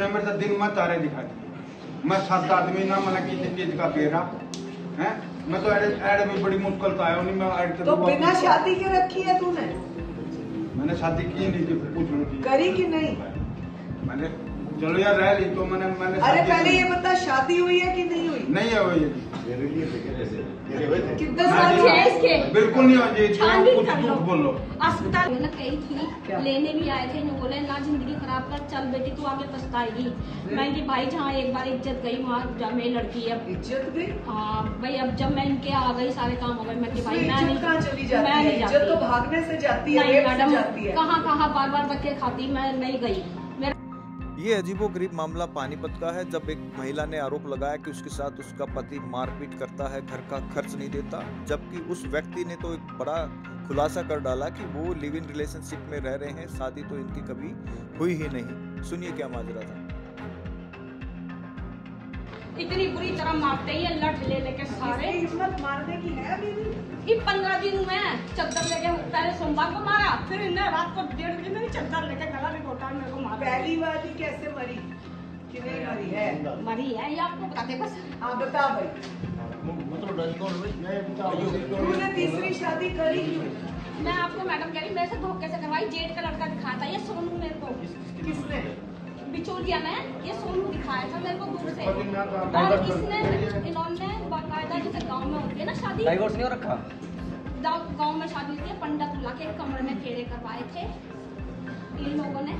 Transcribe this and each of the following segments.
इसने मेरे से दिन में तारे दिखा दिए। मैं 7 आदमी ना मैंने किसी चीज का कह रहा है। मैं तो ऐड भी बड़ी मुश्किल तो आया नहीं। मैं ऐड तो बिना शादी के रखी है तूने? मैंने शादी की नहीं थी, पूछ लो करी कि नहीं? मैंने चलो यार रह ली तो मैंने अरे पहले ये बता, शादी हुई है कि नहीं हुई? नहीं है हुई है। कितना साल है इसके? बिल्कुल नहीं हो जी, बोलो। अस्पताल में गई थी, लेने भी आए थे, इन्होंने बोले ना जिंदगी खराब कर, चल बेटी तू आगे पछताएगी। मैं कि भाई जहाँ एक बार इज्जत गई वहाँ मेरी लड़की है। इज्जत गई? हाँ भाई, अब जब मैं इनके आ गई सारे काम हो गए, मैं कि भाई मैं नहीं, कहाँ चली जाती है? इज्जत तो भागने से जाती है, नहीं मैडम, कहाँ कहाँ बार बार धक्के खाती, मैं नहीं गई। ये अजीबोगरीब मामला पानीपत का है, जब एक महिला ने आरोप लगाया कि उसके साथ उसका पति मारपीट करता है, घर का खर्च नहीं देता, जबकि उस व्यक्ति ने तो एक बड़ा खुलासा कर डाला कि वो लिव इन रिलेशनशिप में रह रहे हैं, शादी तो इनकी कभी हुई ही नहीं। सुनिए क्या माजरा था। इतनी बुरी तरह मारते हैं लठ ले लेके सारे। हिम्मत मारने की है अभी भी? ये 15 दिन हुए हैं, चद्दर लेके पहले सोमवार को मारा, फिर इन्हें रात को 1:30 बजे में चद्दर लेके गला रिपोर्टा मेरे को मारा। पहली वाली कैसे मरी कि नहीं मरी है? मरी है, ये आपको बताते बस। हाँ बता भाई, तूने तीसरी शादी करी क्यों? मैं आपको मैडम कह रही, मेरे से धोखे से करवाई, जेठ का लड़का दिखाता है ये सोनू मेरे को। किसने? बिचौलिया ने ये सोनू दिखाया था मेरे को दूर से, और इसने इन्होंने बाकायदा जैसे गांव में होती है ना शादी, डाइवोर्स नहीं हो रखा, गांव में शादी होती है, पंडित बुला के कमरे में फेरे करवाए थे इन लोगों ने।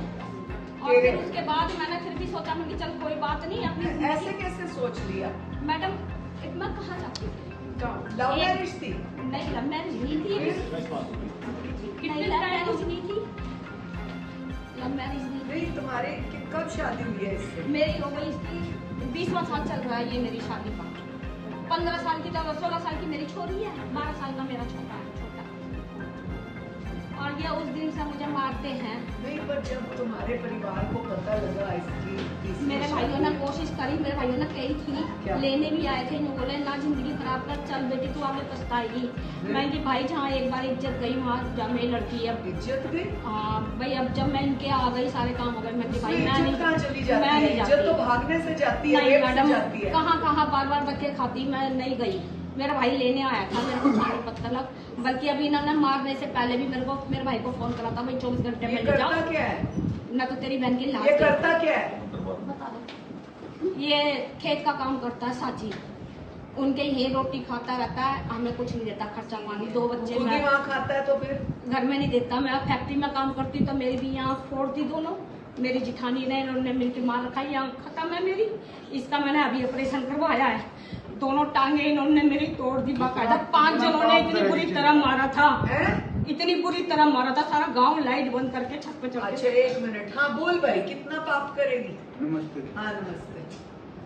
और फिर उसके बाद मैंने फिर भी सोचा मैं कि चल कोई बात नहीं, अपनी ऐसे कैसे सोच लिया? मैडम मैं कहाँ जाती थी? लव मैरिज थी? नहीं लव मैरिज नहीं थी, नहीं लव मैरिज नहीं थी, लव मैरिज नहीं। तुम्हारे कब शादी हुई है इससे? मेरी हो गई इसकी 20वां साल चल रहा है ये मेरी शादी का। 15 साल की, 16 साल की मेरी छोरी है, 12 साल का मेरा छोटा है, छोटा। और ये उस दिन से मुझे मारते हैं। नहीं, पर जब तुम्हारे परिवार को पता लगा इसकी, मेरे भाइयों ने कोशिश करी, मेरे भाइयों ने कही थी, लेने भी आए थे, इन्होंने बोले ना जिंदगी खराब कर, चल बेटी तू आगे पछताएगी। मैं कि भाई जहाँ एक बार इज्जत गई वहाँ मेरी लड़की है। इज्जत गई? हाँ भाई, अब जब मैं इनके आ गई सारे काम हो गए, मैं कि भाई मैं नहीं, कहाँ चली जाती है? इज्जत तो भागने से जाती है, मैडम जाती है। कहाँ बार बार धक्के खाती, मैं नहीं गई। मेरा भाई लेने आया था मेरे को पानीपत तक, बल्कि अभी इन्होंने मारने से पहले भी मेरे भाई को फोन करा था, भाई 24 घंटे में ले जाओ। क्या है ना तो तेरी बहन की लाश। ये करता क्या है? बता दो। ये खेत का काम करता है साची, उनके ही रोटी खाता रहता है, हमें कुछ नहीं देता, खर्चा पानी। 2 बच्चे मैं वहाँ खाता है तो फिर घर में नहीं देता। मैं फैक्ट्री में काम करती तो मेरी भी यहाँ फोड़ती दोनों, मेरी जिठानी ने इन्होंने मिलकर मार रखा है, यहाँ खत्म है मेरी। इसका मैंने अभी ऑपरेशन करवाया है, दोनों टांगे इन्होंने मेरी तोड़ दी बाकायदा। 5 जनों ने इतनी बुरी तरह मारा था, इतनी बुरी तरह मारा था, सारा गांव लाइट बंद करके छत पे चढ़। अच्छा 1 मिनट, हाँ बोल भाई, कितना पाप करेगी? नमस्ते। हाँ नमस्ते।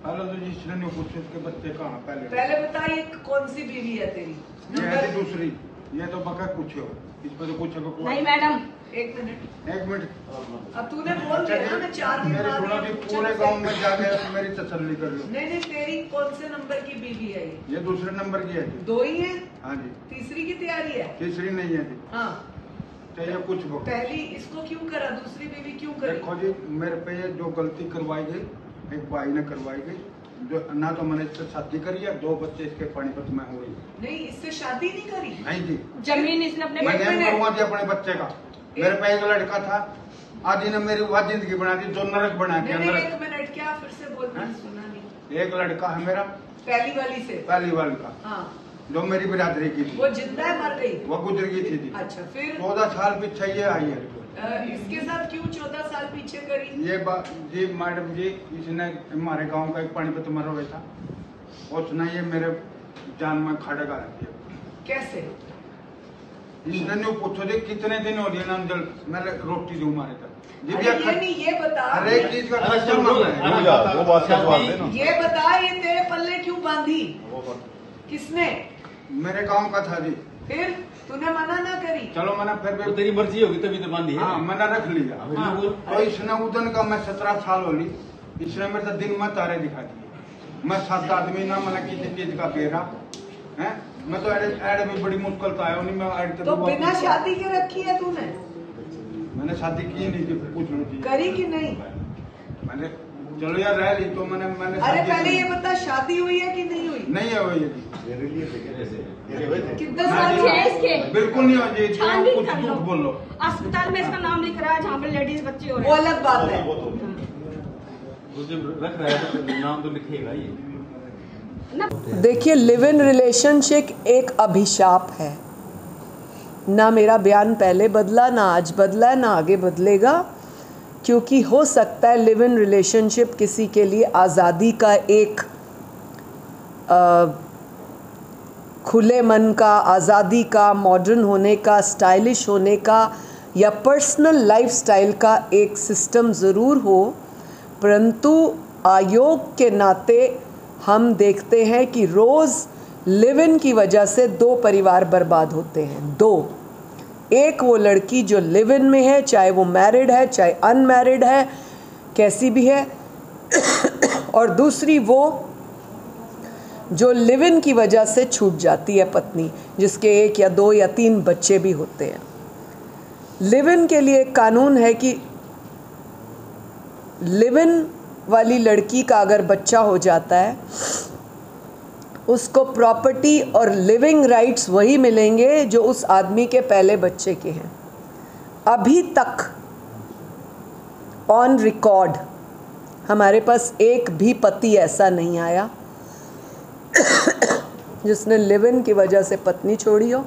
हेलो तो जिसने नहीं पूछे उसके बच्चे कहाँ? पहले बता, ये कौन सी बीवी है तेरी? ये है दूसरी, ये तो बका पूछो, इस पर तो पूछो। नहीं मैडम 1 मिनट। अब तूने बोल दिया ना, मैं 4 दिन बाद पूरे गांव में जाके मेरी तसल्ली कर लो। नहीं, तेरी कौन से नंबर की बीवी है ये दूसरे नंबर की है। 2 ही है? हाँ जी। तीसरी की तैयारी है? तीसरी नहीं है जी। हाँ चाहिए कुछ पहली इसको क्यों करा, दूसरी बीवी क्यों करी? देखो जी, मेरे पे ये जो गलती करवाई गई, एक भाई ने करवाई गई, जो ना तो मैंने इससे शादी करी है, 2 बच्चे इसके पानीपत में हुए। नहीं, इससे शादी नहीं करी? नहीं जी, जमीन इसने अपने करवा दी अपने बच्चे का। मेरे पे एक लड़का था, आज इन्हें मेरी वह जिंदगी बना दी, जो नरक बना दिया। 1 मिनट, क्या फिर से बोल? सुना नहीं। एक लड़का है मेरा, पहली वाली से? पहली वाली का। हाँ, जो मेरी बिरादरी की थी। वो जिंदा है मर गई? वो गुजर गई थी। अच्छा, फिर 14 साल पीछे ये आई है। इसके साथ क्यों 14 साल पीछे करी? ये बात जी मैडम जी, इसने हमारे गांव का एक पानीपत मरा हुआ था, उसने ये मेरे जान में खड़ा कर दिया। कैसे? इसने नहीं पूछो जी कितने दिन हो गए ना, मैं रोटी दूं मारे तक। ये बता, हर एक चीज का खर्चा ये बता, ये तेरे पल्ले क्यों बांधी? किसने? मेरे गांव का था जी। फिर तूने मना ना करी? चलो मैंने फिर भी, तेरी मर्जी होगी तभी तो बांधी है। हाँ मैंने रख लिया। तो इसने उदन का, मैं 17 साल हो ली, इसने मेरे से दिन में तारे दिखा दिए। मैं 7 आदमी ना मैंने किसी चीज का कह रहा है। मैं तो ऐड भी बड़ी मुश्किल तो आया नहीं। मैं ऐड तो बिना शादी के रखी है तूने? मैंने शादी की नहीं थी, पूछ लो जी। करी कि नहीं? मैंने चलो यार रह ली तो मैंने अरे पहले ये बता, शादी हुई है कि नहीं हुई? नहीं है वही कितने साल हुए इसके? बिल्कुल नहीं हो जी, छानबीन कुछ कर लो। झूठ बोल लो। अस्पताल में इसका नाम लिख रहा है जहाँ पे लेडीज बच्चे हो रहे वो हैं। अलग बात है। रख रहा है तो नाम तो लिखेगा ये। देखिए, लिव इन रिलेशनशिप एक अभिशाप है। ना मेरा बयान पहले बदला, ना आज बदला, ना आगे बदलेगा, क्योंकि हो सकता है लिव इन रिलेशनशिप किसी के लिए आज़ादी का एक खुले मन का, आज़ादी का, मॉडर्न होने का, स्टाइलिश होने का या पर्सनल लाइफस्टाइल का एक सिस्टम ज़रूर हो, परंतु आयोग के नाते हम देखते हैं कि रोज़ लिव इन की वजह से 2 परिवार बर्बाद होते हैं। 2, एक वो लड़की जो लिव इन में है, चाहे वो मैरिड है चाहे अनमैरिड है, कैसी भी है, और दूसरी वो जो लिव इन की वजह से छूट जाती है पत्नी, जिसके 1 या 2 या 3 बच्चे भी होते हैं। लिव इन के लिए एक कानून है कि लिव इन वाली लड़की का अगर बच्चा हो जाता है, उसको प्रॉपर्टी और लिविंग राइट्स वही मिलेंगे जो उस आदमी के पहले बच्चे के हैं। अभी तक ऑन रिकॉर्ड हमारे पास एक भी पति ऐसा नहीं आया जिसने लिव इन की वजह से पत्नी छोड़ी हो।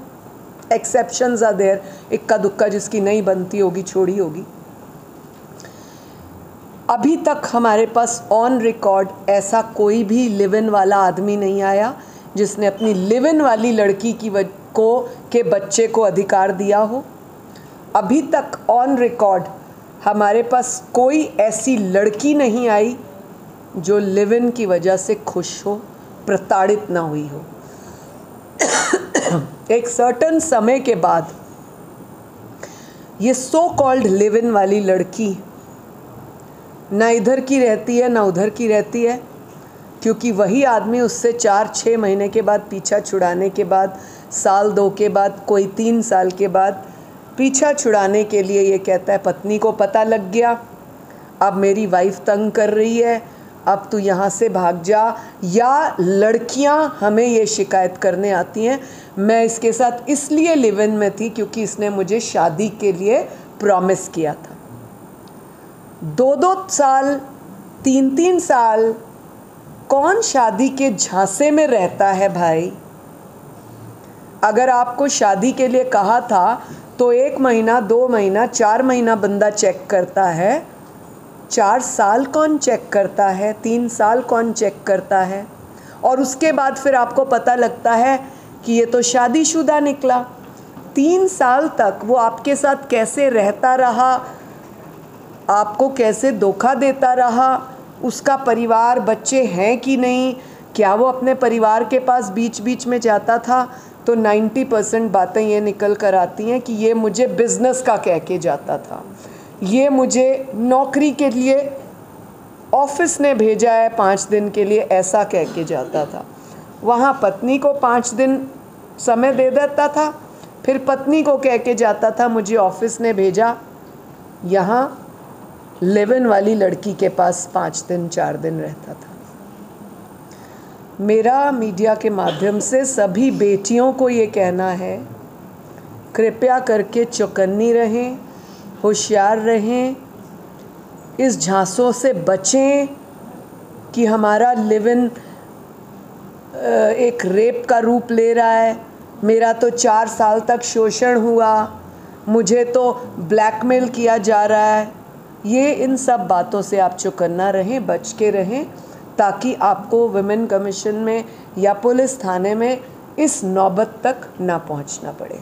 एक्सेप्शंस आर देयर, इक्का दुक्का जिसकी नहीं बनती होगी छोड़ी होगी। अभी तक हमारे पास ऑन रिकॉर्ड ऐसा कोई भी लिव इन वाला आदमी नहीं आया जिसने अपनी लिव इन वाली लड़की के बच्चे को अधिकार दिया हो। अभी तक ऑन रिकॉर्ड हमारे पास कोई ऐसी लड़की नहीं आई जो लिव इन की वजह से खुश हो, प्रताड़ित ना हुई हो। एक सर्टन समय के बाद ये सो कॉल्ड लिव इन वाली लड़की ना इधर की रहती है ना उधर की रहती है, क्योंकि वही आदमी उससे 4-6 महीने के बाद पीछा छुड़ाने के बाद, 1-2 के बाद, कोई 3 साल के बाद पीछा छुड़ाने के लिए ये कहता है पत्नी को पता लग गया, अब मेरी वाइफ तंग कर रही है, अब तू यहाँ से भाग जा। या लड़कियाँ हमें ये शिकायत करने आती हैं, मैं इसके साथ इसलिए लिव इन में थी क्योंकि इसने मुझे शादी के लिए प्रॉमिस किया था। 2-2 साल, 3-3 साल कौन शादी के झांसे में रहता है भाई? अगर आपको शादी के लिए कहा था तो 1 महीना, 2 महीना, 4 महीना बंदा चेक करता है, 4 साल कौन चेक करता है, 3 साल कौन चेक करता है? और उसके बाद फिर आपको पता लगता है कि ये तो शादीशुदा निकला। 3 साल तक वो आपके साथ कैसे रहता रहा, आपको कैसे धोखा देता रहा, उसका परिवार, बच्चे हैं कि नहीं, क्या वो अपने परिवार के पास बीच बीच में जाता था, तो 90% बातें ये निकल कर आती हैं कि ये मुझे बिज़नेस का कह के जाता था, ये मुझे नौकरी के लिए ऑफिस ने भेजा है 5 दिन के लिए, ऐसा कह के जाता था। वहाँ पत्नी को 5 दिन समय दे देता था, फिर पत्नी को कह के जाता था मुझे ऑफिस ने भेजा। यहाँ लिव इन वाली लड़की के पास 5 दिन 4 दिन रहता था। मेरा मीडिया के माध्यम से सभी बेटियों को ये कहना है, कृपया करके चौकन्नी रहें, होशियार रहें, इस झांसों से बचें कि हमारा लिव इन एक रेप का रूप ले रहा है, मेरा तो 4 साल तक शोषण हुआ, मुझे तो ब्लैकमेल किया जा रहा है। ये इन सब बातों से आप चौकन्ना रहें, बच के रहें, ताकि आपको वुमेन कमीशन में या पुलिस थाने में इस नौबत तक ना पहुंचना पड़े।